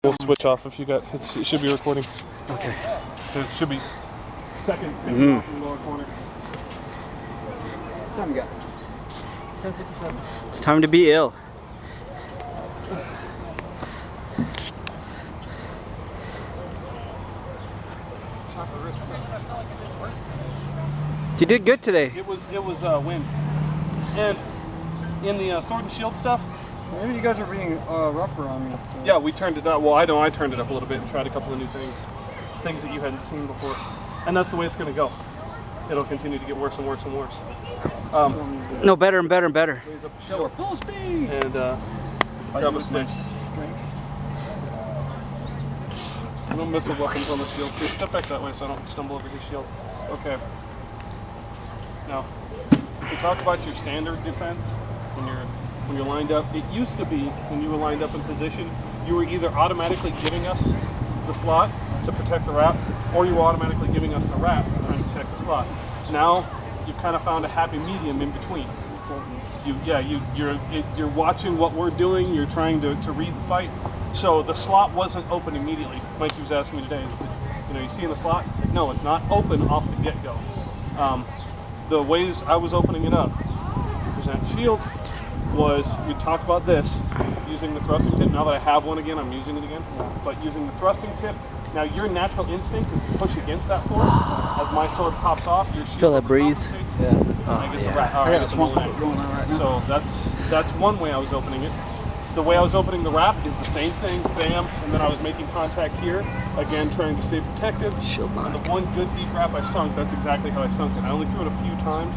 We'll switch off if you got. It should be recording. Okay. There should be seconds ticking off in the lower corner. What time you got? 10:57. It's time to be ill. You did good today. It was wind, and in the sword and shield stuff. Maybe you guys are being rougher on me. So. Yeah, we turned it up. Well, I know I turned it up a little bit and tried a couple of new things that you hadn't seen before, and that's the way it's going to go. It'll continue to get worse and worse and worse. No, better and better and better. Raise up the Show shield full speed. and grab a stick. No missile weapons on the shield. Please step back that way so I don't stumble over your shield. Okay. Now, we talked about your standard defense when you're lined up. It used to be when you were lined up in position, you were either automatically giving us the slot to protect the wrap, or you were automatically giving us the wrap trying to protect the slot. Now, you've kind of found a happy medium in between. You're watching what we're doing. You're trying to read the fight. So the slot wasn't open immediately. Mikey was asking me today, you seeing the slot? It's like, no, it's not open off the get-go. The ways I was opening it up to present shield was, we talked about this, using the thrusting tip. Now that I have one again, I'm using it again. But using the thrusting tip, now your natural instinct is to push against that force. As my sword pops off, your shield Feel that breeze? Yeah. I get the wrap. I got a swamp going on right now. So that's one way I was opening it. The way I was opening the wrap is the same thing, bam, and then I was making contact here, again trying to stay protected. Shield And lock. the one good deep wrap I sunk, that's exactly how I sunk it. I only threw it a few times.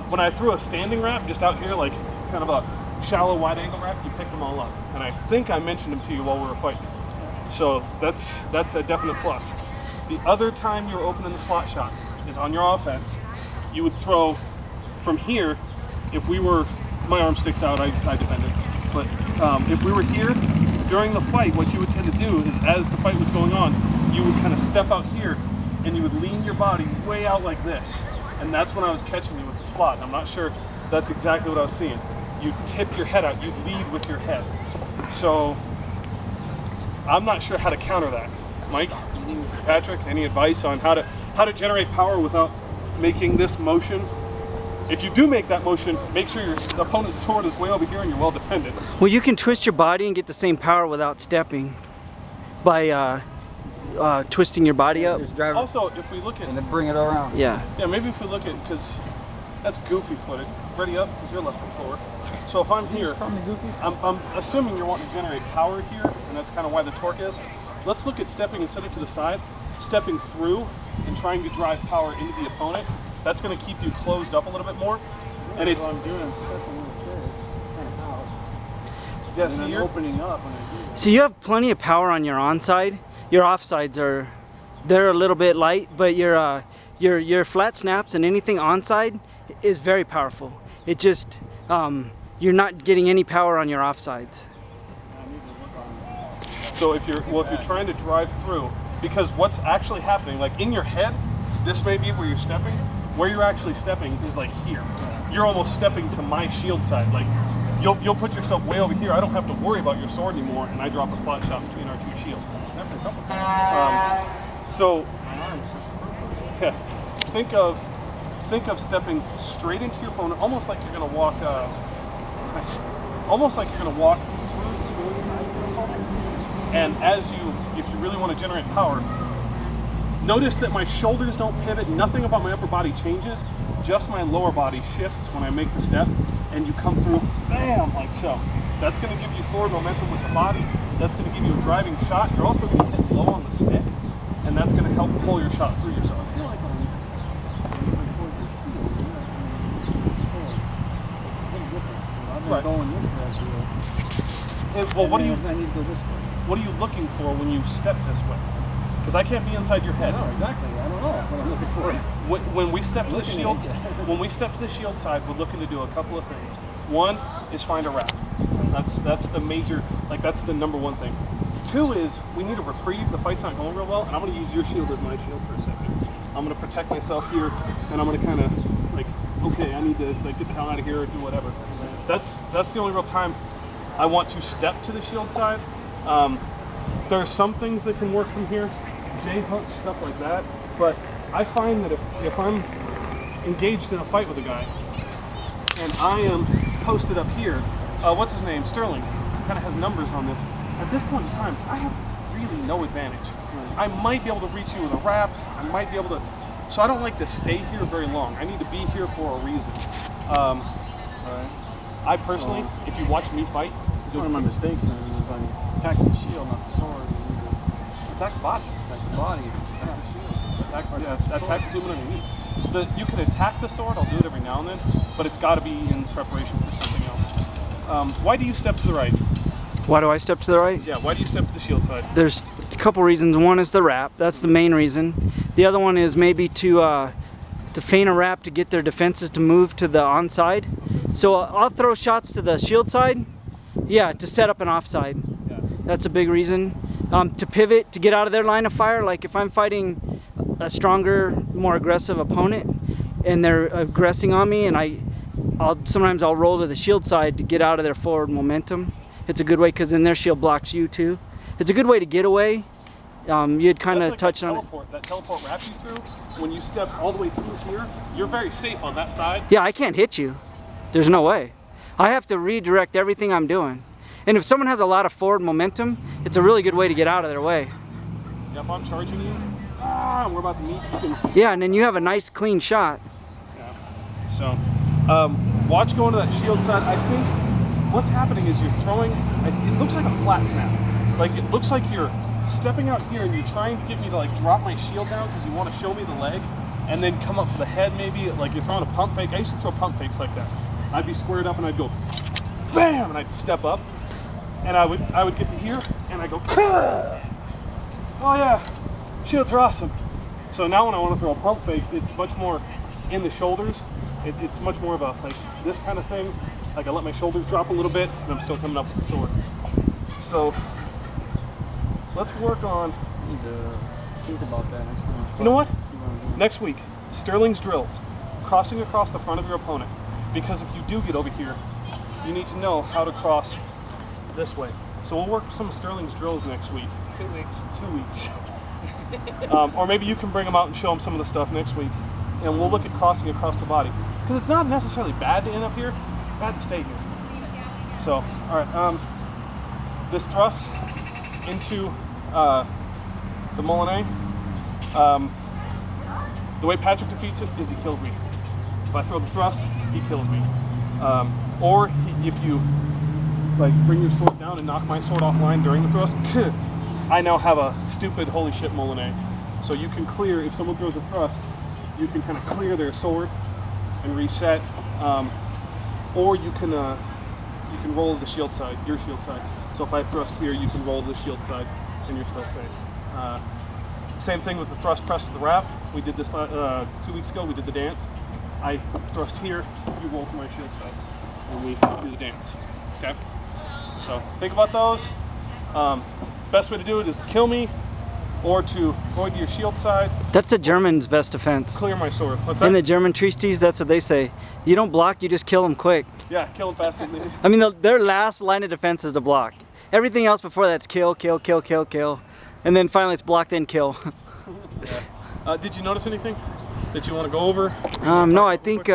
When I threw a standing wrap, just out here, like kind of a shallow wide angle wrap, you picked them all up. And I think I mentioned them to you while we were fighting. So that's a definite plus. The other time you were opening the slot shot is on your offense. You would throw from here. If we were, my arm sticks out, I defended. But if we were here during the fight, what you would tend to do is, as the fight was going on, you would kind of step out here and you would lean your body way out like this. And that's when I was catching you with the slot. And I'm not sure that's exactly what I was seeing. You tip your head out, you lead with your head. So I'm not sure how to counter that. Mike, Patrick, any advice on how to generate power without making this motion? If you do make that motion, make sure your opponent's sword is way over here and you're well defended. Well, you can twist your body and get the same power without stepping by twisting your body up. Just drive it Also, if we look at, and then bring it around. Yeah. maybe if we look at, because that's goofy footed. Ready up, because you're left foot forward. So if I'm here, Probably goofy. I'm assuming you're wanting to generate power here, and that's kind of why the torque is. Let's look at stepping instead of to the side, stepping through and trying to drive power into the opponent. That's going to keep you closed up a little bit more. And it's, what I'm doing. I'm stepping like this, kind of out. yeah, And see, then you're opening up when I do that. So you have plenty of power on your onside. Your offsides they're a little bit light, but your flat snaps and anything onside is very powerful. It just you're not getting any power on your offsides. I need to work on it. So if you're trying to drive through, because what's actually happening, like in your head, this may be where you're stepping. Where you're actually stepping is like here. You're almost stepping to my shield side. Like you'll put yourself way over here. I don't have to worry about your sword anymore, and I drop a slot shot between our two shields. So yeah, think of stepping straight into your opponent, almost like you're gonna walk. Almost like you're gonna walk through the sword side of your opponent. And if you really want to generate power, notice that my shoulders don't pivot. Nothing about my upper body changes. Just my lower body shifts when I make the step, and you come through, bam, like so. That's going to give you forward momentum with the body. That's going to give you a driving shot. You're also going to hit low on the stick, and that's going to help pull your shot through yourself. I feel like when you towards your shield, you're not going to different. I've been Right. going this way. Well, what I need to go this way. are you looking for when you step this way? Because I can't be inside your head. No, exactly. I don't know what I'm looking for. When we step to the Looking shield, at you. when we step to the shield side, we're looking to do a couple of things. One is find a wrap. That's the major, like that's the number one thing. Two is we need a reprieve. The fight's not going real well, and I'm going to use your shield as my shield for a second. I'm going to protect myself here, and I'm going to kind of like, okay, I need to like get the hell out of here or do whatever. That's the only real time I want to step to the shield side. There are some things that can work from here, J-hooks, stuff like that, but I find that if I'm engaged in a fight with a guy and I am posted up here, what's his name, Sterling, kind of has numbers on this. At this point in time, I have really no advantage. I might be able to reach you with a wrap, I might be able to, so I don't like to stay here very long. I need to be here for a reason. I personally, if you watch me fight, One of my mistakes then is I attack the shield, not the sword. attack the body. Attack the body, attack the shield. Attack the human underneath. You can attack the sword, I'll do it every now and then, but it's got to be in preparation for something else. Why do you step to the right? Why do I step to the right? Yeah, why do you step to the shield side? There's a couple reasons. One is the wrap. That's the main reason. The other one is maybe to feign a wrap to get their defenses to move to the onside. So I'll throw shots to the shield side. Yeah, to set up an offside. Yeah. That's a big reason. To pivot, to get out of their line of fire. Like if I'm fighting a stronger, more aggressive opponent and they're aggressing on me, and sometimes I'll roll to the shield side to get out of their forward momentum. It's a good way because then their shield blocks you too. It's a good way to get away. You had kind of touched on it. That teleport wraps you through. When you step all the way through here, you're very safe on that side. Yeah, I can't hit you. There's no way. I have to redirect everything I'm doing. And if someone has a lot of forward momentum, it's a really good way to get out of their way. Yeah, if I'm charging you, we're about to meet. You can, Yeah, and then you have a nice clean shot. yeah. So, watch going to that shield side. I think what's happening is you're throwing, it looks like a flat snap. Like it looks like you're stepping out here and you're trying to get me to like drop my shield down because you want to show me the leg and then come up for the head maybe. Like you're throwing a pump fake. I used to throw pump fakes like that. I'd be squared up and I'd go bam, and I'd step up and I would get to here and I'd go Kah! Oh yeah, shields are awesome. So now when I want to throw a pump fake, it's much more in the shoulders. It's much more of a like this kind of thing. Like I let my shoulders drop a little bit and I'm still coming up with the sword. So let's work on, I need to think about that next time. you know what? See what I'm doing. Next week, Sterling's drills, crossing across the front of your opponent. Because if you do get over here, you need to know how to cross this way. So we'll work some of Sterling's drills next week. 2 weeks. 2 weeks. Or maybe you can bring them out and show them some of the stuff next week. And we'll look at crossing across the body. Because it's not necessarily bad to end up here, bad to stay here. So, all right, this thrust into the Molinet, the way Patrick defeats it is he kills me. If I throw the thrust, he kills me. Or if you like bring your sword down and knock my sword offline during the thrust, I now have a stupid holy shit Molinet. So you can clear, if someone throws a thrust, you can kind of clear their sword and reset. Or you can roll to the shield side, your shield side. So if I thrust here, you can roll to the shield side and you're still safe. Same thing with the thrust press to the wrap. We did this 2 weeks ago, we did the dance. I thrust here, you roll to my shield side, and we do the dance, okay? So think about those. Best way to do it is to kill me, or to avoid your shield side, That's the German's best defense. clear my sword. What's that? In the German treaties, that's what they say. You don't block, you just kill them quick. Yeah, kill him faster than me. I mean, their last line of defense is to block. Everything else before that's kill, kill, kill, kill, kill. And then finally it's block, then kill. Did you notice anything that you want to go over? No, I think